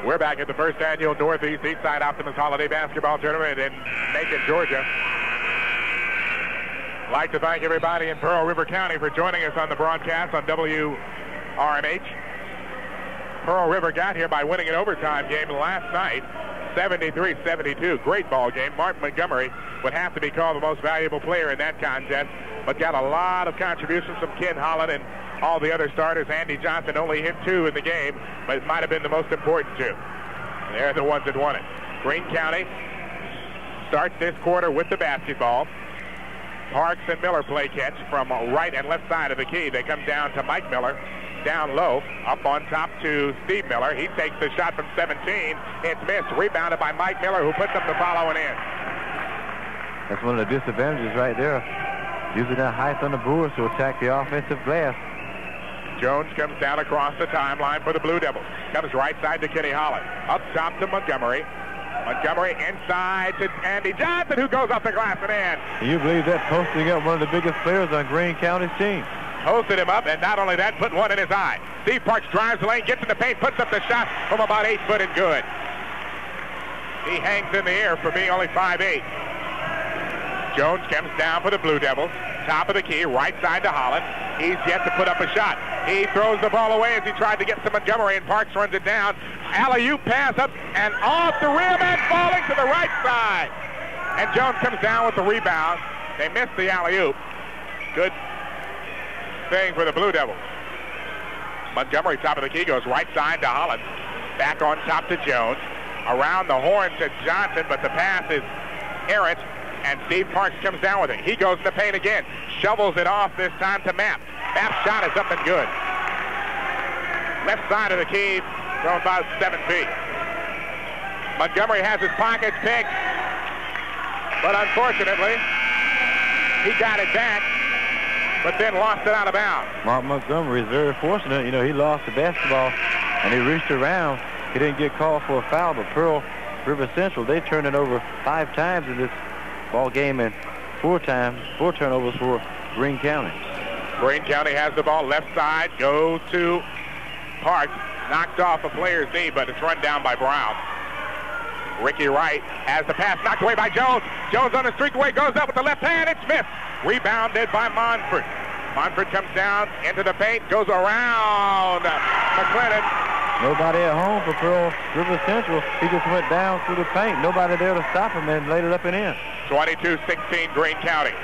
We're back at the first annual Northeast Eastside Optimist Holiday Basketball Tournament in Macon, Georgia. I'd like to thank everybody in Pearl River County for joining us on the broadcast on WRMH. Pearl River got here by winning an overtime game last night, 73-72. Great ball game. Martin Montgomery would have to be called the most valuable player in that contest, but got a lot of contributions from Ken Holland and all the other starters. Andy Johnson only hit 2 in the game, but it might have been the most important 2. They're the ones that won it. Greene County starts this quarter with the basketball. Parks and Miller play catch from right and left side of the key. They come down to Mike Miller, down low, up on top to Steve Miller. He takes the shot from 17. It's missed. Rebounded by Mike Miller, who puts up the follow and in. That's one of the disadvantages right there. Using that height on the boards to attack the offensive glass. Jones comes down across the timeline for the Blue Devils. Comes right side to Kenny Holland. Up top to Montgomery. Montgomery inside to Andy Johnson, who goes off the glass and in. Can you believe that, posting up one of the biggest players on Greene County's team? Posted him up, and not only that, put one in his eye. Steve Parks drives the lane, gets in the paint, puts up the shot from about 8 foot and good. He hangs in the air for being only 5'8". Jones comes down for the Blue Devils. Top of the key, right side to Holland. He's yet to put up a shot. He throws the ball away as he tried to get to Montgomery, and Parks runs it down. Alley-oop pass up and off the rim and falling to the right side. And Jones comes down with the rebound. They missed the alley-oop. Good thing for the Blue Devils. Montgomery, top of the key, goes right side to Holland. Back on top to Jones. Around the horn to Johnson, but the pass is errant, and Steve Parks comes down with it. He goes in the paint again. Shovels it off this time to Mapp. Mapp's shot is up and good. Left side of the key from about 7 feet. Montgomery has his pockets picked, but unfortunately, he got it back, but then lost it out of bounds. Mark Montgomery is very fortunate. You know, he lost the basketball, and he reached around. He didn't get called for a foul, but Pearl River Central, they turned it over 5 times in this ball game, and 4 turnovers for Greene County. Greene County has the ball left side, goes to Parks, knocked off a player's knee, but it's run down by Brown. Ricky Wright has the pass knocked away by Jones. Jones on the streak away, goes up with the left hand, it's missed. Rebounded by Monfort. Monfort comes down into the paint, goes around McClellan. Nobody at home for Pearl River Central. He just went down through the paint. Nobody there to stop him and laid it up and in. 22-16 Greene County.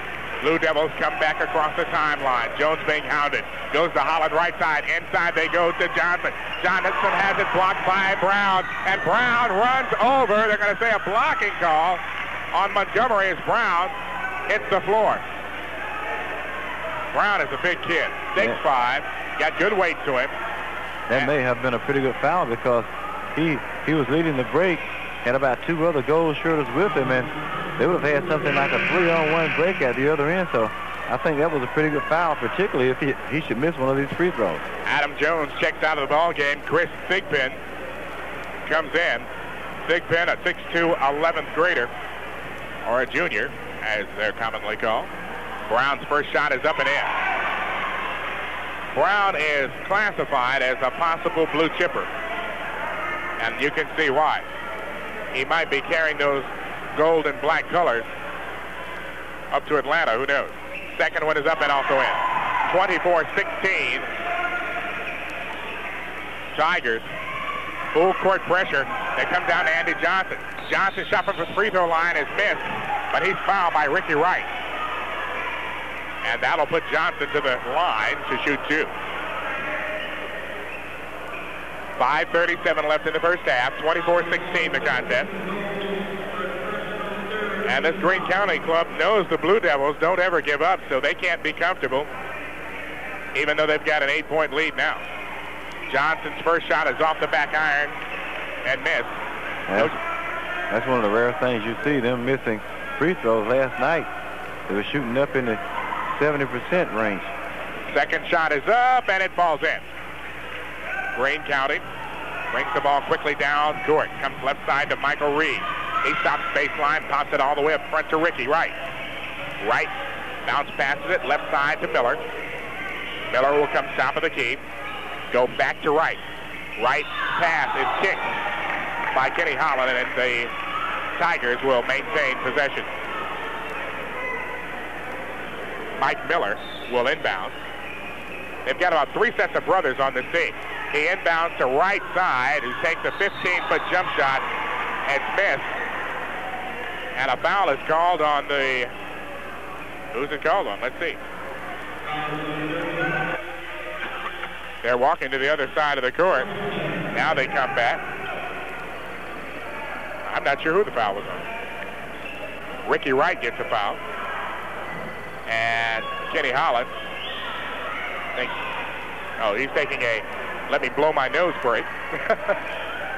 Blue Devils come back across the timeline. Jones being hounded. Goes to Holland right side. Inside they go to Johnson. Johnson has it blocked by Brown. And Brown runs over. They're going to say a blocking call on Montgomery as Brown hits the floor. Brown is a big kid. 6'5", got good weight to him. That may have been a pretty good foul because he was leading the break, had about 2 other gold shooters with him, and they would have had something like a 3-on-1 break at the other end. So I think that was a pretty good foul, particularly if he should miss one of these free throws. Adam Jones checks out of the ball game. Chris Thigpen comes in. Thigpen, a 6'2", 11th grader, or a junior, as they're commonly called. Brown's first shot is up and in. Brown is classified as a possible blue chipper, and you can see why. He might be carrying those gold and black colors up to Atlanta, who knows. Second one is up and also in. 24-16. Tigers, full court pressure. They come down to Andy Johnson. Johnson shot from the free throw line is missed, but he's fouled by Ricky Wright. And that'll put Johnson to the line to shoot 2. 5:37 left in the first half. 24-16 the contest. And this Greene County club knows the Blue Devils don't ever give up, so they can't be comfortable, even though they've got an 8-point lead now. Johnson's first shot is off the back iron and missed. That's one of the rare things you see, them missing free throws. Last night, they were shooting up in the 70% range. Second shot is up, and it falls in. Greene County brings the ball quickly down court. Comes left side to Michael Reed. He stops baseline, pops it all the way up front to Ricky Wright. Wright bounce passes it left side to Miller. Miller will come top of the key. Go back to Wright. Wright pass is kicked by Kenny Holland, and the Tigers will maintain possession. Mike Miller will inbound. They've got about 3 sets of brothers on this team. He inbounds to right side, who takes a 15-foot jump shot and missed. And a foul is called on the... Who's it called on? Let's see. They're walking to the other side of the court. Now they come back. I'm not sure who the foul was on. Ricky Wright gets a foul. And Kenny Holland thinks, oh, he's taking a let me blow my nose break.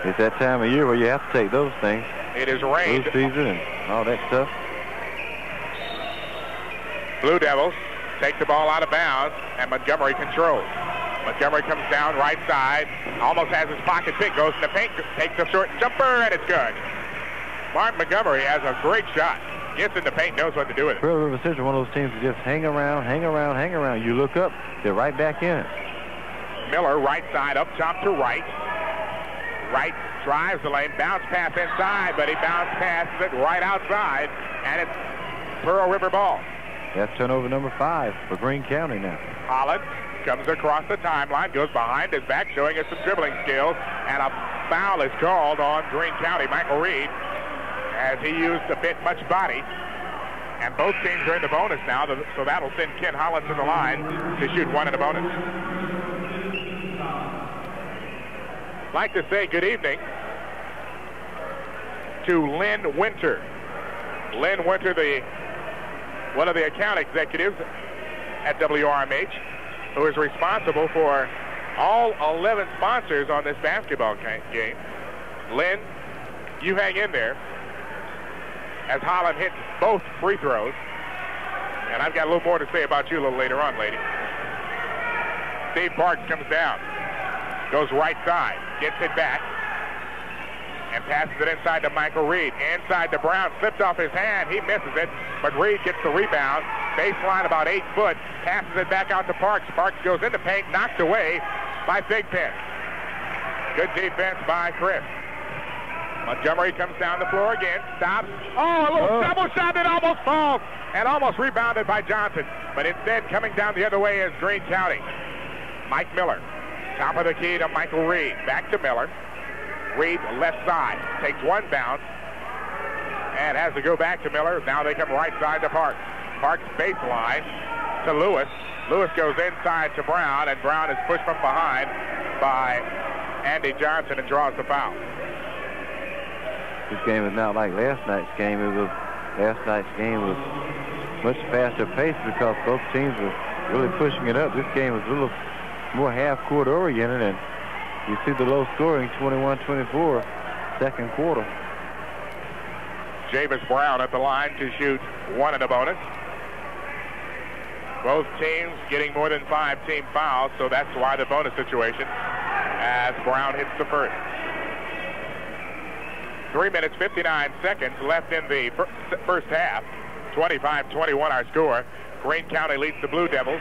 It's that time of year where you have to take those things. It is rained. Blue season and all that stuff. Blue Devils take the ball out of bounds, and Montgomery controls. Montgomery comes down right side, almost has his pocket pick, goes in the paint, takes a short jumper, and it's good. Mark Montgomery has a great shot. Gets in the paint, knows what to do with it. Pearl River Central, one of those teams that just hang around, hang around, hang around. You look up, they're right back in it. Miller, right side, up top to Wright. Wright drives the lane, bounce pass inside, but he bounce passes it right outside, and it's Pearl River ball. That's turnover number 5 for Greene County now. Holland comes across the timeline, goes behind his back, showing us some dribbling skills, and a foul is called on Greene County. Michael Reed, as he used a bit much body, and both teams are in the bonus now, so that'll send Ken Holland to the line to shoot 1 in the bonus. I'd like to say good evening to Lynn Winter. Lynn Winter, one of the account executives at WRMH, who is responsible for all 11 sponsors on this basketball game. Lynn, you hang in there as Holland hits both free throws. And I've got a little more to say about you a little later on, lady. Steve Parks comes down, goes right side, gets it back, and passes it inside to Michael Reed. Inside to Brown, slipped off his hand. He misses it, but Reed gets the rebound. Baseline about 8 foot, passes it back out to Parks. Parks goes into paint, knocked away by Thigpen. Good defense by Chris. Montgomery comes down the floor again, stops. Oh, a little double shot that almost falls, and almost rebounded by Johnson. But instead, coming down the other way is Greene County. Mike Miller, top of the key to Michael Reed. Back to Miller. Reed, left side, takes one bounce and has to go back to Miller. Now they come right side to Parks. Parks baseline to Lewis. Lewis goes inside to Brown, and Brown is pushed from behind by Andy Johnson and draws the foul. This game is not like last night's game. Last night's game was much faster paced because both teams were really pushing it up. This game was a little more half-court oriented, and you see the low scoring, 21-24, second quarter. Javis Brown at the line to shoot 1 in the bonus. Both teams getting more than 5 team fouls, so that's why the bonus situation as Brown hits the first. 3 minutes, 59 seconds left in the first half. 25-21 our score. Greene County leads the Blue Devils